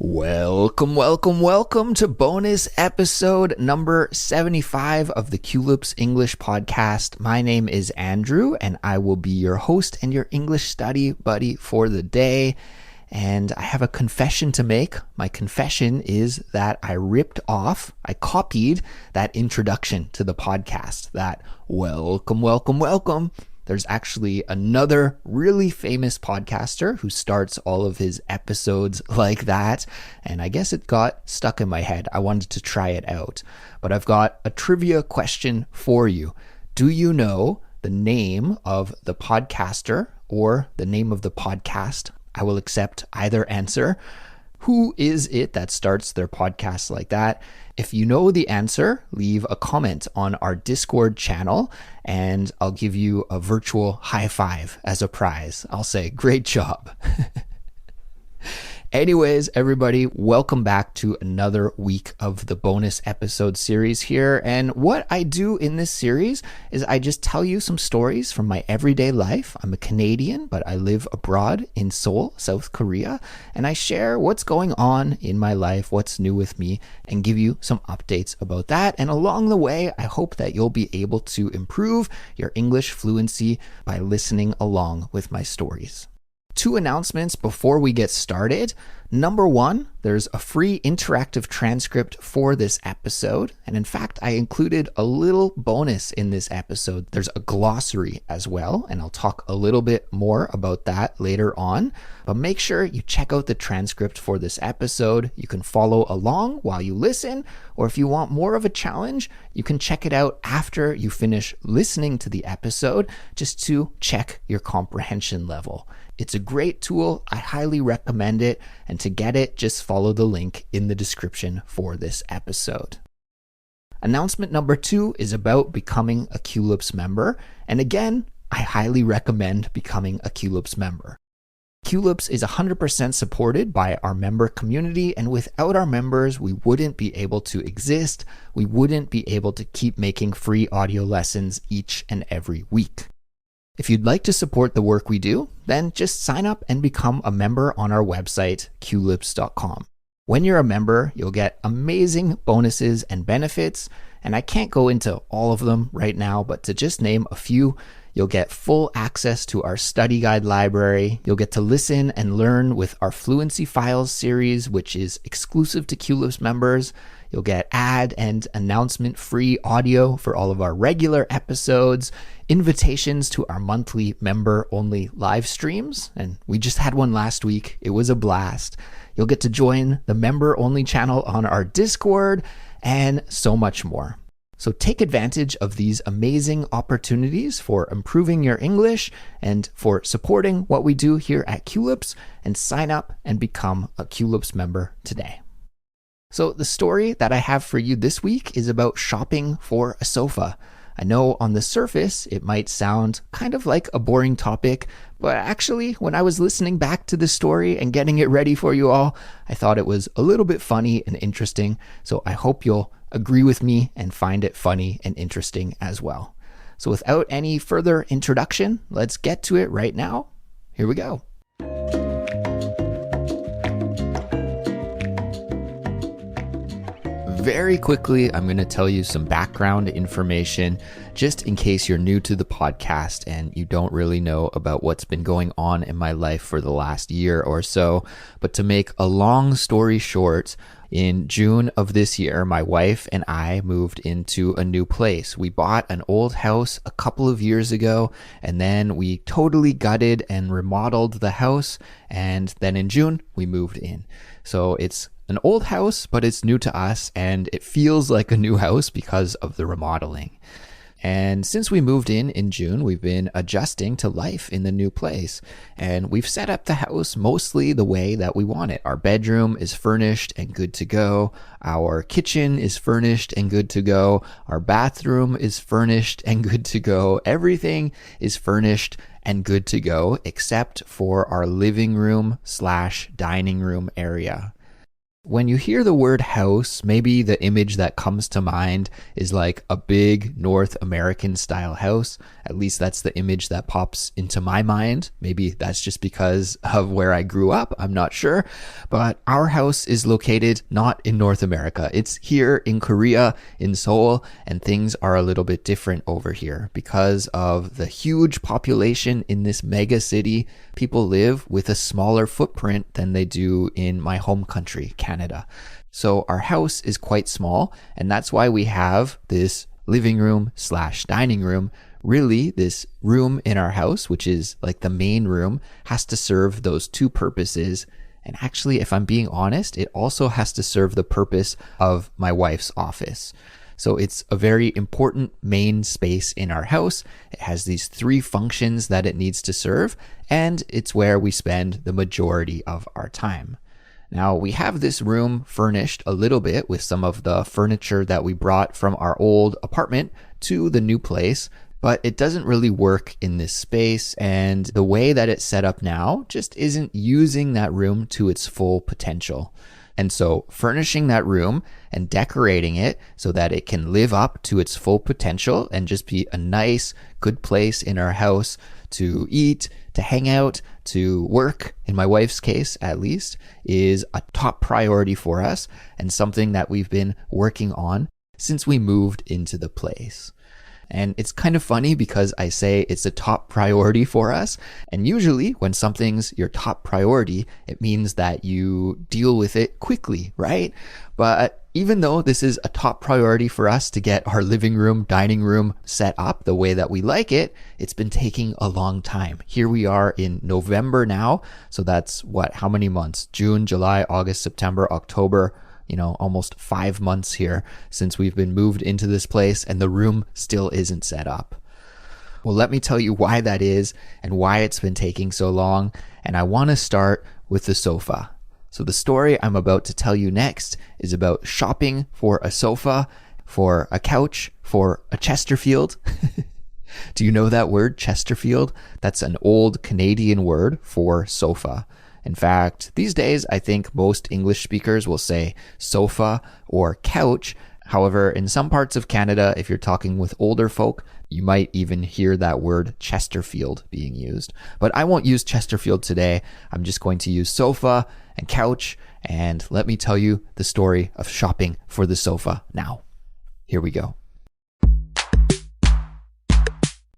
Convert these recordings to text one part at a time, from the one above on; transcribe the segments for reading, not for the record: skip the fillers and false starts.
Welcome to bonus episode number 75 of the Culips English podcast. My name is Andrew, and I will be your host and your English study buddy for the day. And I have a confession to make. My confession is that I copied that introduction to the podcast, that welcome. There's actually another really famous podcaster who starts all of his episodes like that, and I guess it got stuck in my head. I wanted to try it out. But I've got a trivia question for you. Do you know the name of the podcaster or the name of the podcast? I will accept either answer. Who is it that starts their podcast like that? If you know the answer, leave a comment on our Discord channel and I'll give you a virtual high five as a prize. I'll say, great job. Anyways, everybody, welcome back to another week of the bonus episode series here. And what I do in this series is I just tell you some stories from my everyday life. I'm a Canadian, but I live abroad in Seoul, South Korea. And I share what's going on in my life, what's new with me, and give you some updates about that. And along the way, I hope that you'll be able to improve your English fluency by listening along with my stories. Two announcements before we get started. Number one, there's a free interactive transcript for this episode. And in fact, I included a little bonus in this episode. There's a glossary as well, and I'll talk a little bit more about that later on. But make sure you check out the transcript for this episode. You can follow along while you listen, or if you want more of a challenge, you can check it out after you finish listening to the episode just to check your comprehension level. It's a great tool. I highly recommend it. And to get it, just follow the link in the description for this episode. Announcement number 2 is about becoming a Culips member. And again, I highly recommend becoming a Culips member. Culips is 100% supported by our member community, and without our members, we wouldn't be able to exist. We wouldn't be able to keep making free audio lessons each and every week. If you'd like to support the work we do, then just sign up and become a member on our website, culips.com. When you're a member, you'll get amazing bonuses and benefits, and I can't go into all of them right now, but to just name a few, you'll get full access to our study guide library. You'll get to listen and learn with our Fluency Files series, which is exclusive to Culips members. You'll get ad and announcement free audio for all of our regular episodes, invitations to our monthly member only live streams. And we just had one last week. It was a blast. You'll get to join the member only channel on our Discord and so much more. So take advantage of these amazing opportunities for improving your English and for supporting what we do here at Culips, and sign up and become a Culips member today. So the story that I have for you this week is about shopping for a sofa. I know on the surface it might sound kind of like a boring topic, but actually when I was listening back to the story and getting it ready for you all, I thought it was a little bit funny and interesting. So I hope you'll agree with me and find it funny and interesting as well. So without any further introduction, let's get to it right now. Here we go. Very quickly, I'm going to tell you some background information just in case you're new to the podcast and you don't really know about what's been going on in my life for the last year or so. But to make a long story short, in June of this year, my wife and I moved into a new place. We bought an old house a couple of years ago, and then we totally gutted and remodeled the house. And then in June, we moved in. So it's an old house, but it's new to us, and it feels like a new house because of the remodeling. And since we moved in June, we've been adjusting to life in the new place. And we've set up the house mostly the way that we want it. Our bedroom is furnished and good to go. Our kitchen is furnished and good to go. Our bathroom is furnished and good to go. Everything is furnished and good to go, except for our living room / dining room area. When you hear the word house, maybe the image that comes to mind is like a big North American style house. At least that's the image that pops into my mind. Maybe that's just because of where I grew up. I'm not sure. But our house is located not in North America. It's here in Korea, in Seoul, and things are a little bit different over here because of the huge population in this mega city. People live with a smaller footprint than they do in my home country, Canada. So our house is quite small, and that's why we have this living room / dining room. Really, this room in our house, which is like the main room, has to serve those two purposes. And actually, if I'm being honest, it also has to serve the purpose of my wife's office. So it's a very important main space in our house. It has these 3 functions that it needs to serve, and it's where we spend the majority of our time. Now, we have this room furnished a little bit with some of the furniture that we brought from our old apartment to the new place, but it doesn't really work in this space, and the way that it's set up now just isn't using that room to its full potential. And so furnishing that room and decorating it so that it can live up to its full potential and just be a nice, good place in our house to eat, to hang out, to work, in my wife's case at least, is a top priority for us and something that we've been working on since we moved into the place. And it's kind of funny because I say it's a top priority for us. And usually when something's your top priority, it means that you deal with it quickly, right? But even though this is a top priority for us to get our living room, dining room set up the way that we like it, it's been taking a long time. Here we are in November now. So that's how many months? June, July, August, September, October, almost 5 months here since we've been moved into this place and the room still isn't set up. Well, let me tell you why that is and why it's been taking so long. And I want to start with the sofa. So the story I'm about to tell you next is about shopping for a sofa, for a couch, for a Chesterfield. Do you know that word, Chesterfield? That's an old Canadian word for sofa. In fact, these days, I think most English speakers will say sofa or couch. However, in some parts of Canada, if you're talking with older folk, you might even hear that word Chesterfield being used. But I won't use Chesterfield today. I'm just going to use sofa and couch. And let me tell you the story of shopping for the sofa now. Here we go.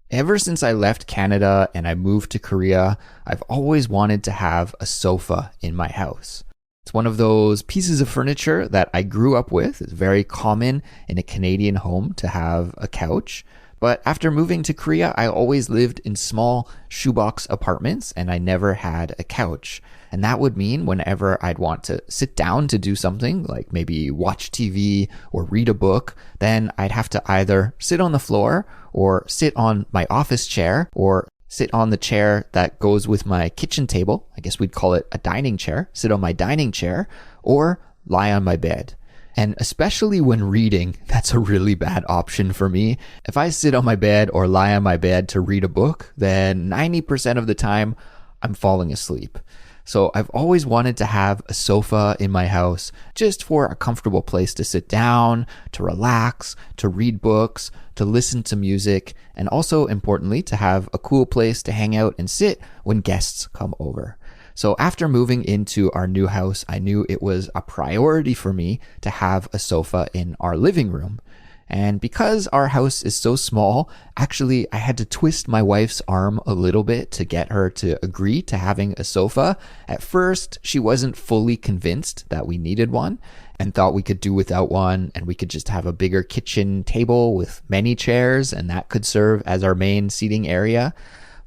Ever since I left Canada and I moved to Korea, I've always wanted to have a sofa in my house. It's one of those pieces of furniture that I grew up with. It's very common in a Canadian home to have a couch. But after moving to Korea, I always lived in small shoebox apartments and I never had a couch. And that would mean whenever I'd want to sit down to do something, like maybe watch TV or read a book, then I'd have to either sit on the floor or sit on my office chair or sit on the chair that goes with my kitchen table. I guess we'd call it a dining chair. Sit on my dining chair or lie on my bed. And especially when reading, that's a really bad option for me. If I sit on my bed or lie on my bed to read a book, then 90% of the time I'm falling asleep. So I've always wanted to have a sofa in my house just for a comfortable place to sit down, to relax, to read books, to listen to music, and also importantly, to have a cool place to hang out and sit when guests come over. So after moving into our new house, I knew it was a priority for me to have a sofa in our living room. And because our house is so small, actually, I had to twist my wife's arm a little bit to get her to agree to having a sofa. At first, she wasn't fully convinced that we needed one and thought we could do without one and we could just have a bigger kitchen table with many chairs and that could serve as our main seating area.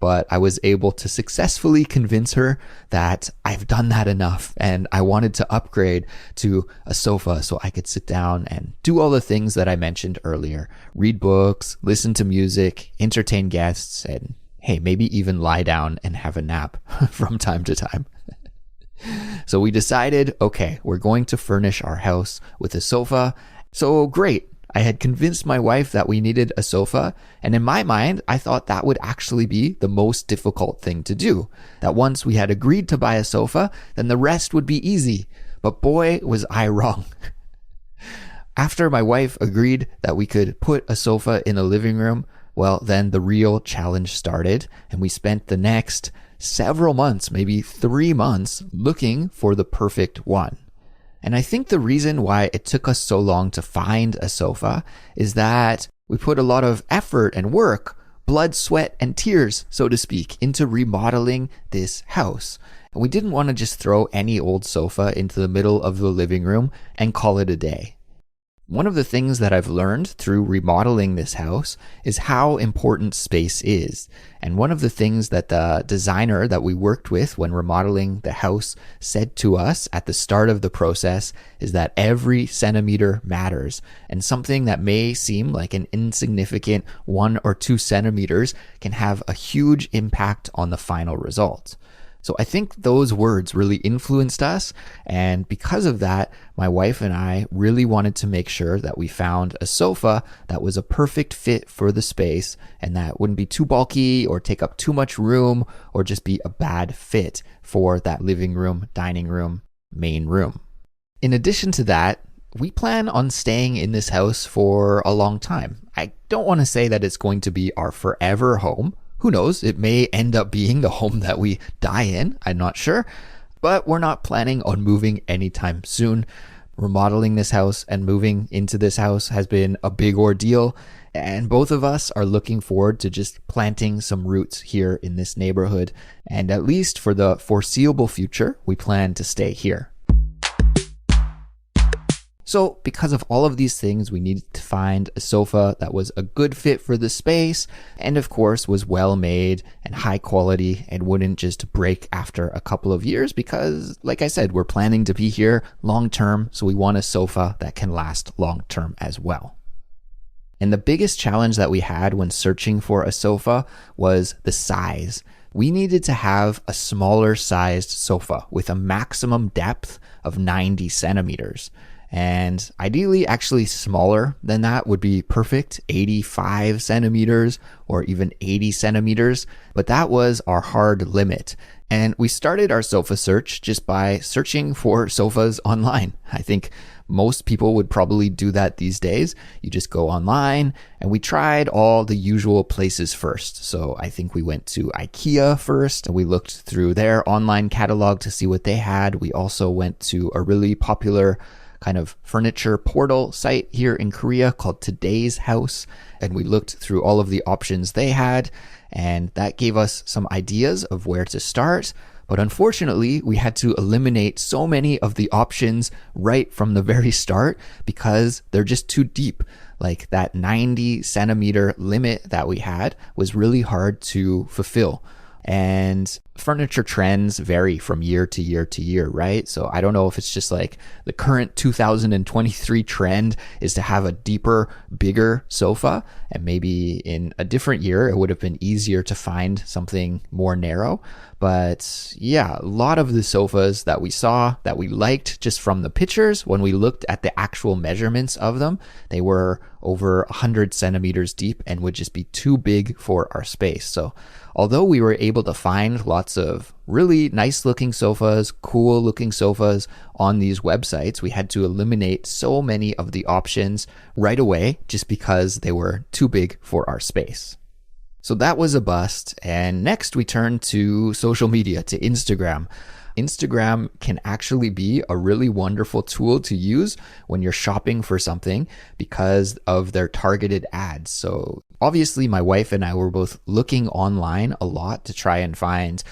But I was able to successfully convince her that I've done that enough and I wanted to upgrade to a sofa so I could sit down and do all the things that I mentioned earlier. Read books, listen to music, entertain guests, and hey, maybe even lie down and have a nap from time to time. So we decided, okay, we're going to furnish our house with a sofa. So great. I had convinced my wife that we needed a sofa, and in my mind, I thought that would actually be the most difficult thing to do. That once we had agreed to buy a sofa, then the rest would be easy. But boy, was I wrong. After my wife agreed that we could put a sofa in a living room, well, then the real challenge started, and we spent the next several months, maybe 3 months, looking for the perfect one. And I think the reason why it took us so long to find a sofa is that we put a lot of effort and work, blood, sweat, and tears, so to speak, into remodeling this house. And we didn't want to just throw any old sofa into the middle of the living room and call it a day. One of the things that I've learned through remodeling this house is how important space is. And one of the things that the designer that we worked with when remodeling the house said to us at the start of the process is that every centimeter matters. And something that may seem like an insignificant 1 or 2 centimeters can have a huge impact on the final result. So I think those words really influenced us. And because of that, my wife and I really wanted to make sure that we found a sofa that was a perfect fit for the space and that wouldn't be too bulky or take up too much room or just be a bad fit for that living room, dining room, main room. In addition to that, we plan on staying in this house for a long time. I don't want to say that it's going to be our forever home. Who knows? It may end up being the home that we die in. I'm not sure. But we're not planning on moving anytime soon. Remodeling this house and moving into this house has been a big ordeal. And both of us are looking forward to just planting some roots here in this neighborhood. And at least for the foreseeable future, we plan to stay here. So because of all of these things, we needed to find a sofa that was a good fit for the space and of course was well made and high quality and wouldn't just break after a couple of years because, like I said, we're planning to be here long term, so we want a sofa that can last long term as well. And the biggest challenge that we had when searching for a sofa was the size. We needed to have a smaller sized sofa with a maximum depth of 90 centimeters. And ideally, actually smaller than that would be perfect, 85 centimeters or even 80 centimeters. But that was our hard limit. And we started our sofa search just by searching for sofas online. I think most people would probably do that these days. You just go online, and we tried all the usual places first. So I think we went to IKEA first and we looked through their online catalog to see what they had. We also went to a really popular kind of furniture portal site here in Korea called Today's House. And we looked through all of the options they had, and that gave us some ideas of where to start. But unfortunately, we had to eliminate so many of the options right from the very start because they're just too deep. Like that 90 centimeter limit that we had was really hard to fulfill. And furniture trends vary from year to year to year, right? So I don't know if it's just like the current 2023 trend is to have a deeper, bigger sofa. And maybe in a different year, it would have been easier to find something more narrow. But yeah, a lot of the sofas that we saw that we liked just from the pictures, when we looked at the actual measurements of them, they were over 100 centimeters deep and would just be too big for our space. So although we were able to find lots of really nice looking sofas, cool looking sofas on these websites, we had to eliminate so many of the options right away just because they were too big for our space. So that was a bust. And next we turned to social media, to Instagram. Instagram can actually be a really wonderful tool to use when you're shopping for something because of their targeted ads. So obviously my wife and I were both looking online a lot to try and find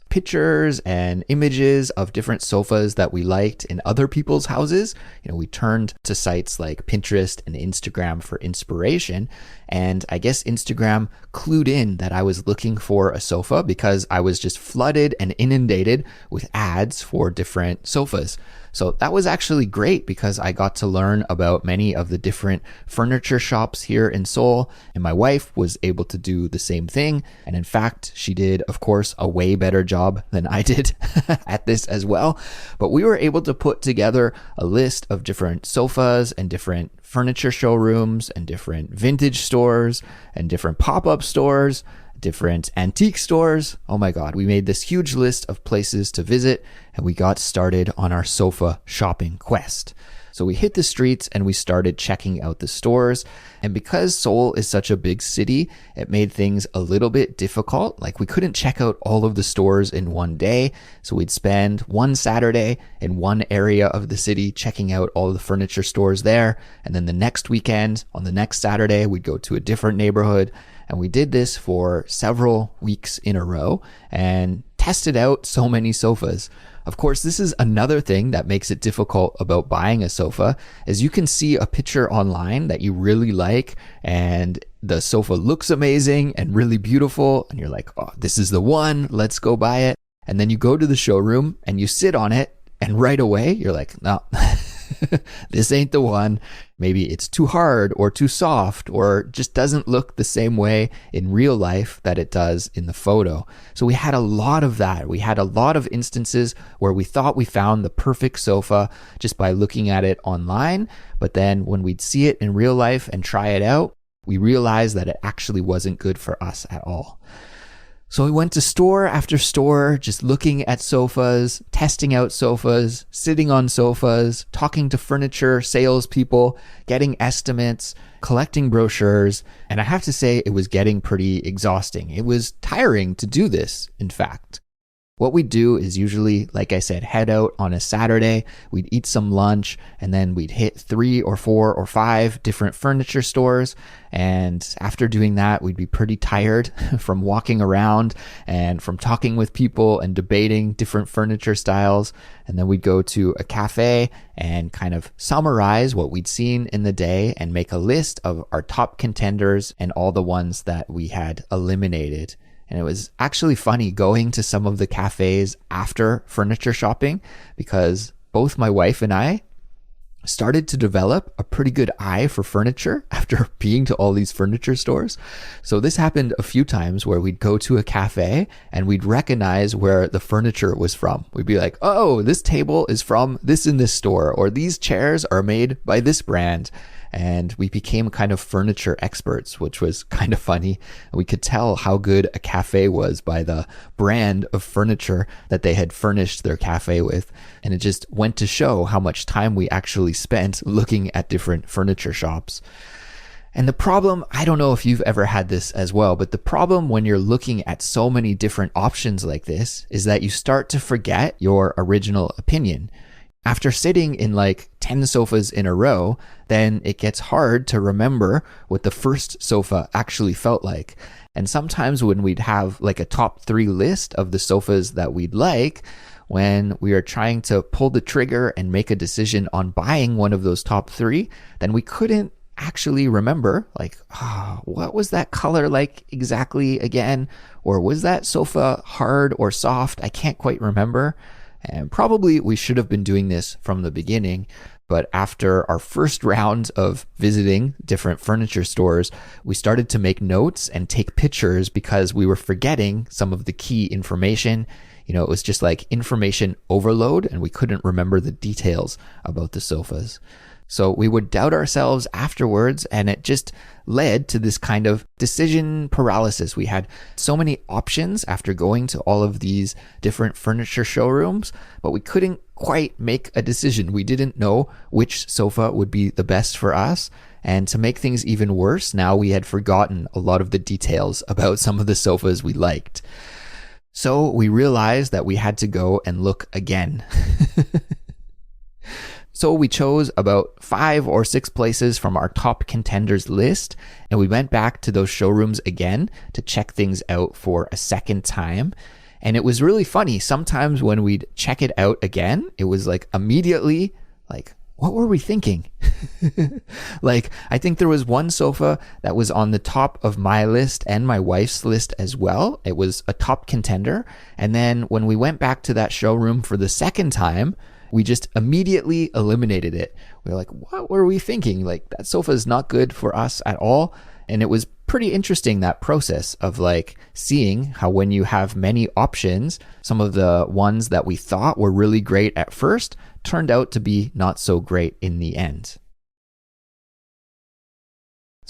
pictures and images of different sofas that we liked in other people's houses. You know, we turned to sites like Pinterest and Instagram for inspiration. And I guess Instagram clued in that I was looking for a sofa because I was just flooded and inundated with ads for different sofas. So that was actually great because I got to learn about many of the different furniture shops here in Seoul, and my wife was able to do the same thing. And in fact, she did, of course, a way better job than I did at this as well. But we were able to put together a list of different sofas and different furniture showrooms and different vintage stores and different pop-up stores, different antique stores. Oh my God, we made this huge list of places to visit and we got started on our sofa shopping quest. So we hit the streets and we started checking out the stores. And because Seoul is such a big city, it made things a little bit difficult. Like we couldn't check out all of the stores in one day. So we'd spend one Saturday in one area of the city checking out all the furniture stores there. And then the next weekend, on the next Saturday, we'd go to a different neighborhood. And we did this for several weeks in a row and tested out so many sofas. Of course, this is another thing that makes it difficult about buying a sofa, is you can see a picture online that you really like and the sofa looks amazing and really beautiful and you're like, oh, this is the one, let's go buy it. And then you go to the showroom and you sit on it and right away you're like, no, this ain't the one. Maybe it's too hard or too soft or just doesn't look the same way in real life that it does in the photo. So we had a lot of that. We had a lot of instances where we thought we found the perfect sofa just by looking at it online. But then when we'd see it in real life and try it out, we realized that it actually wasn't good for us at all. So we went to store after store, just looking at sofas, testing out sofas, sitting on sofas, talking to furniture salespeople, getting estimates, collecting brochures. And I have to say, it was getting pretty exhausting. It was tiring to do this, in fact. What we do is usually, like I said, head out on a Saturday, we'd eat some lunch, and then we'd hit 3 or 4 or 5 different furniture stores. And after doing that, we'd be pretty tired from walking around and from talking with people and debating different furniture styles. And then we'd go to a cafe and kind of summarize what we'd seen in the day and make a list of our top contenders and all the ones that we had eliminated. And it was actually funny going to some of the cafes after furniture shopping because both my wife and I started to develop a pretty good eye for furniture after being to all these furniture stores. So this happened a few times where we'd go to a cafe and we'd recognize where the furniture was from. We'd be like, oh, this table is from this and this store, or these chairs are made by this brand. And we became kind of furniture experts, which was kind of funny. We could tell how good a cafe was by the brand of furniture that they had furnished their cafe with. And it just went to show how much time we actually spent looking at different furniture shops. And the problem, I don't know if you've ever had this as well, but the problem when you're looking at so many different options like this is that you start to forget your original opinion. After sitting in like 10 sofas in a row, then it gets hard to remember what the first sofa actually felt like. And sometimes when we'd have like a top 3 list of the sofas that we'd like, when we are trying to pull the trigger and make a decision on buying one of those top 3, then we couldn't actually remember like, what was that color like exactly again? Or was that sofa hard or soft? I can't quite remember. And probably we should have been doing this from the beginning, but after our first round of visiting different furniture stores, we started to make notes and take pictures because we were forgetting some of the key information. You know, it was just like information overload and we couldn't remember the details about the sofas. So we would doubt ourselves afterwards, and it just led to this kind of decision paralysis. We had so many options after going to all of these different furniture showrooms, but we couldn't quite make a decision. We didn't know which sofa would be the best for us. And to make things even worse, now we had forgotten a lot of the details about some of the sofas we liked. So we realized that we had to go and look again. So we chose about 5 or 6 places from our top contenders list, and we went back to those showrooms again to check things out for a second time. And it was really funny. Sometimes when we'd check it out again, it was like immediately like, what were we thinking? Like, I think there was one sofa that was on the top of my list and my wife's list as well. It was a top contender. And then when we went back to that showroom for the second time, we just immediately eliminated it. We were like, what were we thinking? Like, that sofa is not good for us at all. And it was pretty interesting, that process of like seeing how when you have many options, some of the ones that we thought were really great at first turned out to be not so great in the end.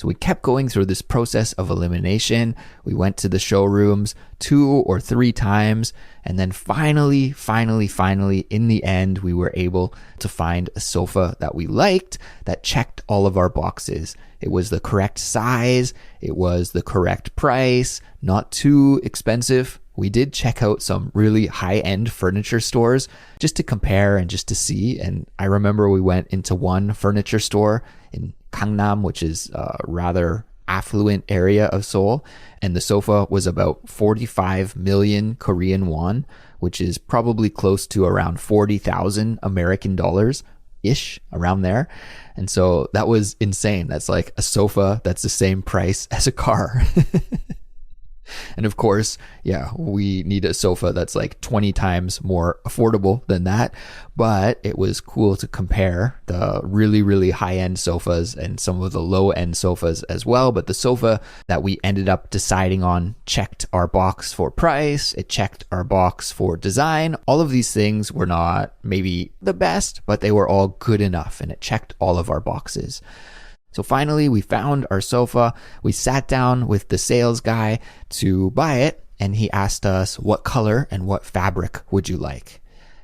So we kept going through this process of elimination. We went to the showrooms 2 or 3 times. And then finally, in the end, we were able to find a sofa that we liked that checked all of our boxes. It was the correct size. It was the correct price, not too expensive. We did check out some really high-end furniture stores just to compare and just to see. And I remember we went into one furniture store in Gangnam, which is a rather affluent area of Seoul. And the sofa was about 45 million Korean won, which is probably close to around 40,000 American dollars-ish, around there. And so that was insane. That's like a sofa that's the same price as a car. And of course, yeah, we need a sofa that's like 20 times more affordable than that. But it was cool to compare the really, really high-end sofas and some of the low-end sofas as well. But the sofa that we ended up deciding on checked our box for price. It checked our box for design. All of these things were not maybe the best, but they were all good enough, and it checked all of our boxes. So finally, we found our sofa. We sat down with the sales guy to buy it, and he asked us what color and what fabric would you like?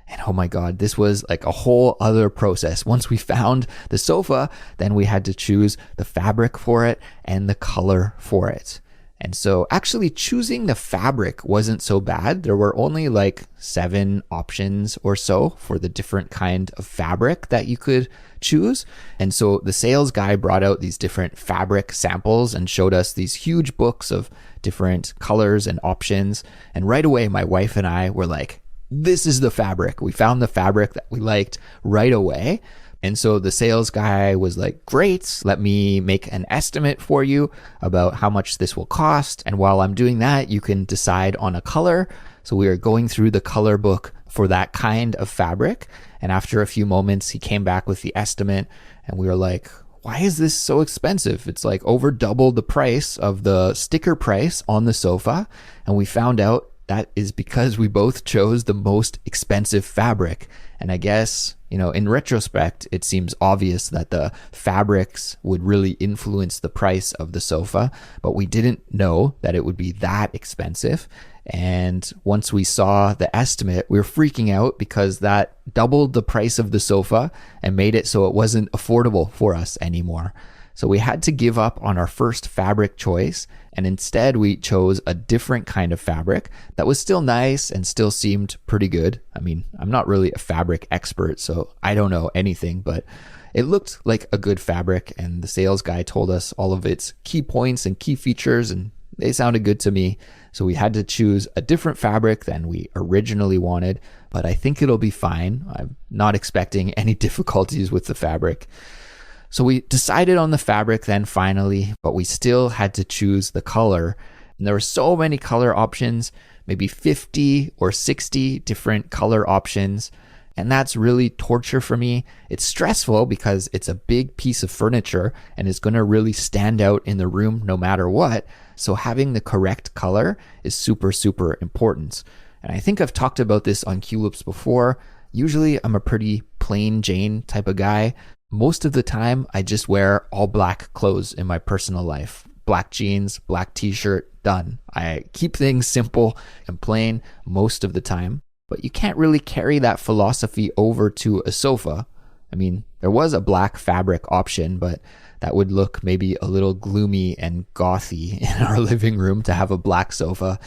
And oh my God, this was like a whole other process. Once we found the sofa, then we had to choose the fabric for it and the color for it. And so actually choosing the fabric wasn't so bad. There were only like 7 options or so for the different kind of fabric that you could choose. And so the sales guy brought out these different fabric samples and showed us these huge books of different colors and options. And right away, my wife and I were like, this is the fabric. We found the fabric that we liked right away. And so the sales guy was like, great, let me make an estimate for you about how much this will cost. And while I'm doing that, you can decide on a color. So we are going through the color book for that kind of fabric. And after a few moments, he came back with the estimate, and we were like, why is this so expensive? It's like over double the price of the sticker price on the sofa. And we found out that is because we both chose the most expensive fabric. And I guess, in retrospect, it seems obvious that the fabrics would really influence the price of the sofa, but we didn't know that it would be that expensive. And once we saw the estimate, we were freaking out because that doubled the price of the sofa and made it so it wasn't affordable for us anymore. So we had to give up on our first fabric choice, and instead we chose a different kind of fabric that was still nice and still seemed pretty good. I mean, I'm not really a fabric expert, so I don't know anything, but it looked like a good fabric, and the sales guy told us all of its key points and key features, and they sounded good to me. So we had to choose a different fabric than we originally wanted, but I think it'll be fine. I'm not expecting any difficulties with the fabric. So we decided on the fabric then finally, but we still had to choose the color. And there were so many color options, maybe 50 or 60 different color options. And that's really torture for me. It's stressful because it's a big piece of furniture and it's going to really stand out in the room no matter what. So having the correct color is super, super important. And I think I've talked about this on Culips before. Usually I'm a pretty plain Jane type of guy. Most of the time, I just wear all black clothes in my personal life. Black jeans, black t-shirt, done. I keep things simple and plain most of the time. But you can't really carry that philosophy over to a sofa. I mean, there was a black fabric option, but that would look maybe a little gloomy and gothy in our living room to have a black sofa.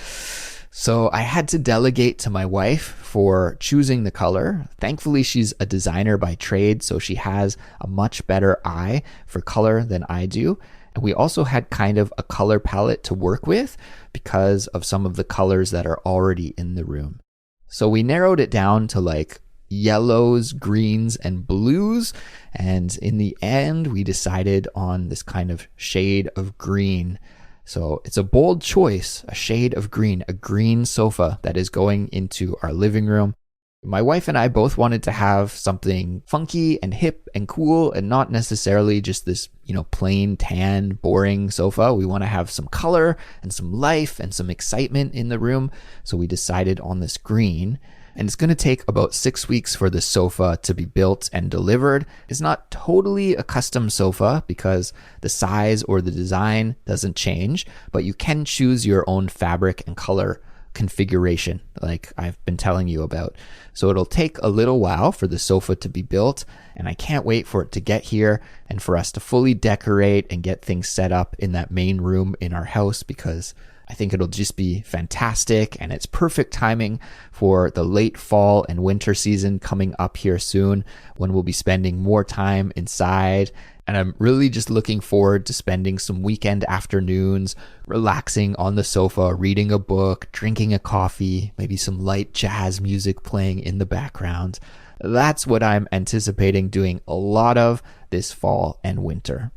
So I had to delegate to my wife for choosing the color. Thankfully, she's a designer by trade, so she has a much better eye for color than I do. And we also had kind of a color palette to work with because of some of the colors that are already in the room. So we narrowed it down to like yellows, greens, and blues. And in the end, we decided on this kind of shade of green. So it's a bold choice, a shade of green, a green sofa that is going into our living room. My wife and I both wanted to have something funky and hip and cool and not necessarily just this, plain tan, boring sofa. We want to have some color and some life and some excitement in the room. So we decided on this green. And it's going to take about 6 weeks for the sofa to be built and delivered. It's not totally a custom sofa because the size or the design doesn't change, but you can choose your own fabric and color configuration like I've been telling you about. So it'll take a little while for the sofa to be built, and I can't wait for it to get here and for us to fully decorate and get things set up in that main room in our house, because I think it'll just be fantastic, and it's perfect timing for the late fall and winter season coming up here soon, when we'll be spending more time inside. And I'm really just looking forward to spending some weekend afternoons relaxing on the sofa, reading a book, drinking a coffee, maybe some light jazz music playing in the background. That's what I'm anticipating doing a lot of this fall and winter.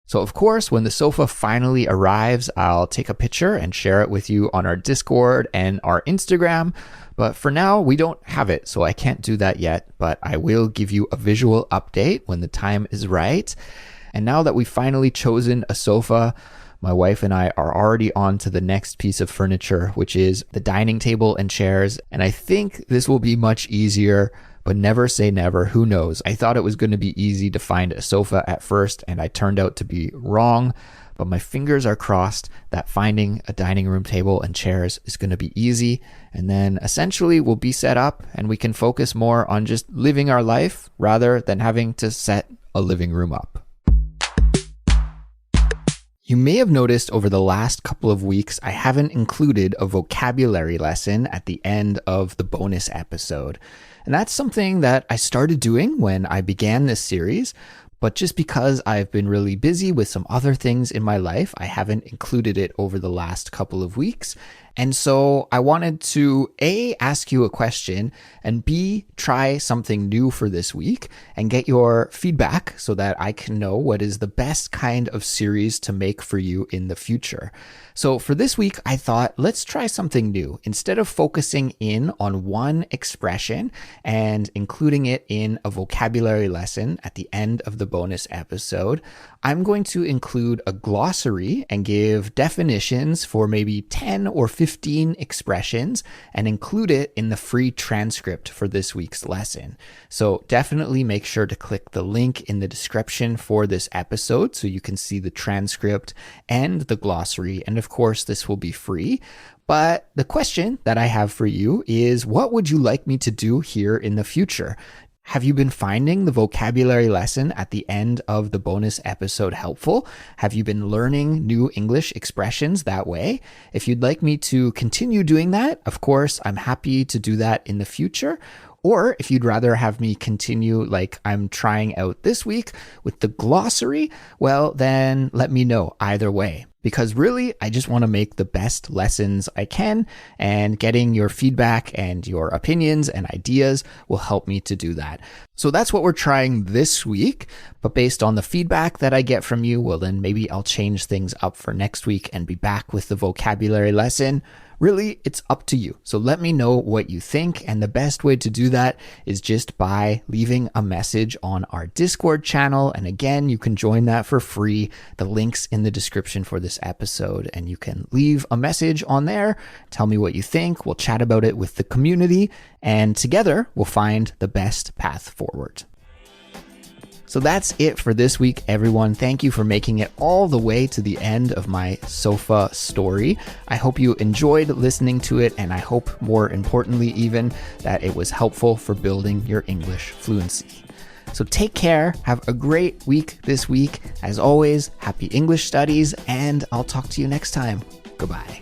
So of course, when the sofa finally arrives, I'll take a picture and share it with you on our Discord and our Instagram. But for now, we don't have it, so I can't do that yet. But I will give you a visual update when the time is right. And now that we've finally chosen a sofa, my wife and I are already on to the next piece of furniture, which is the dining table and chairs. And I think this will be much easier, but never say never. Who knows? I thought it was going to be easy to find a sofa at first, and I turned out to be wrong. But my fingers are crossed that finding a dining room table and chairs is going to be easy. And then essentially we'll be set up and we can focus more on just living our life rather than having to set a living room up. You may have noticed over the last couple of weeks, I haven't included a vocabulary lesson at the end of the bonus episode. And that's something that I started doing when I began this series, but just because I've been really busy with some other things in my life, I haven't included it over the last couple of weeks. And so I wanted to A, ask you a question, and B, try something new for this week and get your feedback so that I can know what is the best kind of series to make for you in the future. So for this week, I thought, let's try something new. Instead of focusing in on one expression and including it in a vocabulary lesson at the end of the bonus episode, I'm going to include a glossary and give definitions for maybe 10 or 15 expressions and include it in the free transcript for this week's lesson. So definitely make sure to click the link in the description for this episode so you can see the transcript and the glossary. And of course, this will be free. But the question that I have for you is, what would you like me to do here in the future? Have you been finding the vocabulary lesson at the end of the bonus episode helpful? Have you been learning new English expressions that way? If you'd like me to continue doing that, of course, I'm happy to do that in the future. Or if you'd rather have me continue like I'm trying out this week with the glossary, well, then let me know either way. Because really, I just want to make the best lessons I can, and getting your feedback and your opinions and ideas will help me to do that. So that's what we're trying this week, but based on the feedback that I get from you, well, then maybe I'll change things up for next week and be back with the vocabulary lesson. Really, it's up to you. So let me know what you think. And the best way to do that is just by leaving a message on our Discord channel. And again, you can join that for free. The link's in the description for this episode. And you can leave a message on there. Tell me what you think. We'll chat about it with the community. And together, we'll find the best path forward. So that's it for this week, everyone. Thank you for making it all the way to the end of my sofa story. I hope you enjoyed listening to it, and I hope, more importantly even, that it was helpful for building your English fluency. So take care, have a great week this week. As always, happy English studies, and I'll talk to you next time. Goodbye.